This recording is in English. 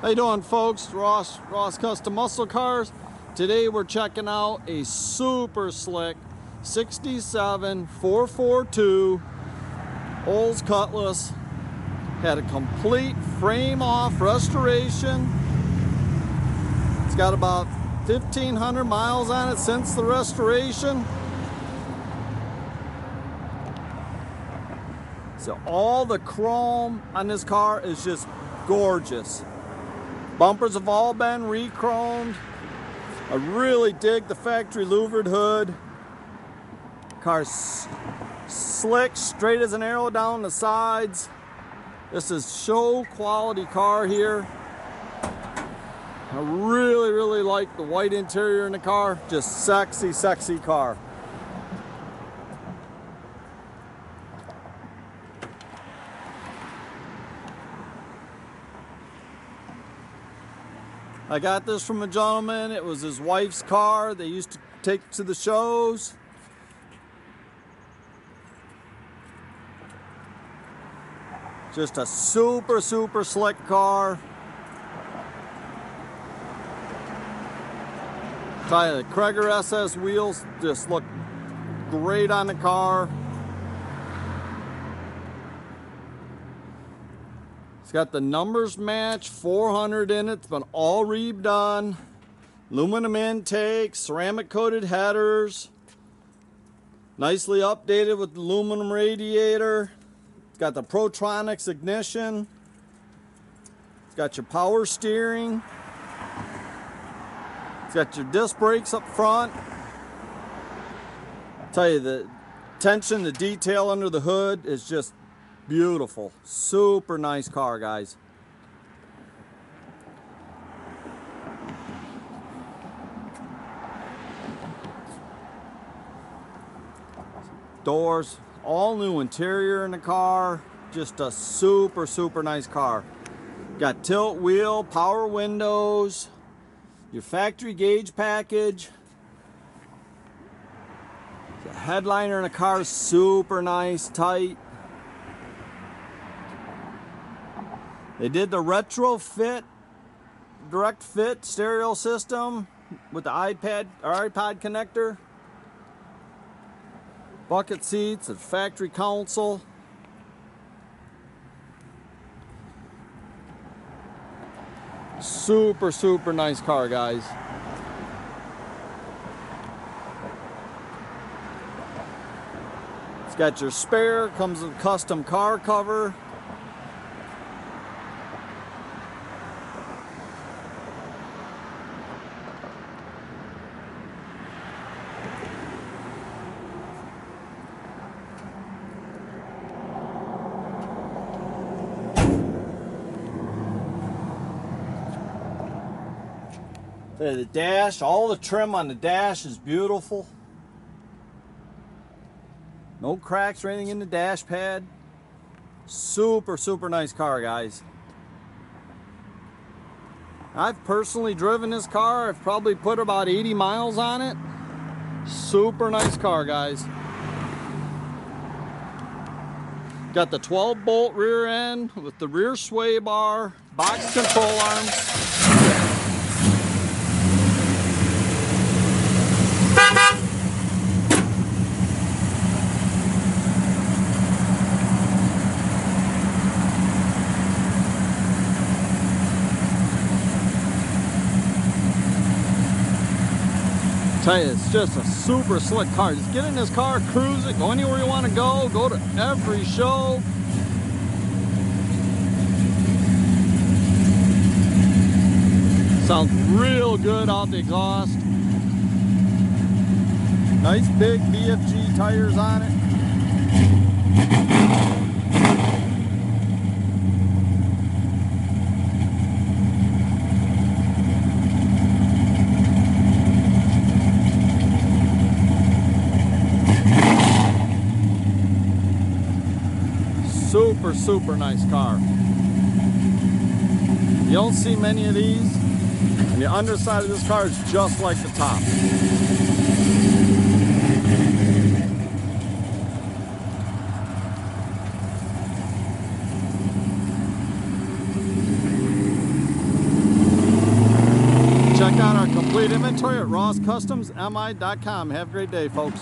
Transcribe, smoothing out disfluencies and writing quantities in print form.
How you doing, folks? Ross Custom Muscle Cars. Today we're checking out a super slick 67 442 Olds Cutlass. Had a complete frame off restoration. It's got about 1,500 miles on it since the restoration. So all the chrome on this car is just gorgeous. Bumpers have all been re-chromed. I really dig the factory louvered hood. Car's slick, straight as an arrow down the sides. This is show quality car here. I really like the white interior in the car. Just sexy, sexy car. I got this from a gentleman. It was his wife's car. They used to take to the shows. Just a super slick car. Tell you, the Krager SS wheels just look great on the car. It's got the numbers match, 400 in it. It's been all redone. Aluminum intake, ceramic coated headers. Nicely updated with the aluminum radiator. It's got the Protronics ignition. It's got your power steering. It's got your disc brakes up front. I'll tell you, the attention to detail under the hood is just beautiful. Super nice car, guys. Doors, all new interior in the car. Just a super nice car. Got tilt wheel, power windows, your factory gauge package. The headliner in the car is super nice, tight. They did the retrofit, direct fit stereo system with the iPod connector. Bucket seats, a factory console. Super nice car, guys. It's got your spare, comes with a custom car cover. The dash, all the trim on the dash is beautiful. No cracks or anything in the dash pad. Super nice car, guys. I've personally driven this car. I've probably put about 80 miles on it. Super nice car, guys. Got the 12-bolt rear end with the rear sway bar, box control arms. Tell you, it's just a super slick car. Just get in this car, cruise it, go anywhere you want to go to every show. Sounds real good out the exhaust. Nice big BFG tires on it. Super nice car. You don't see many of these, and the underside of this car is just like the top. Check out our complete inventory at rosscustomsmi.com. Have a great day, folks.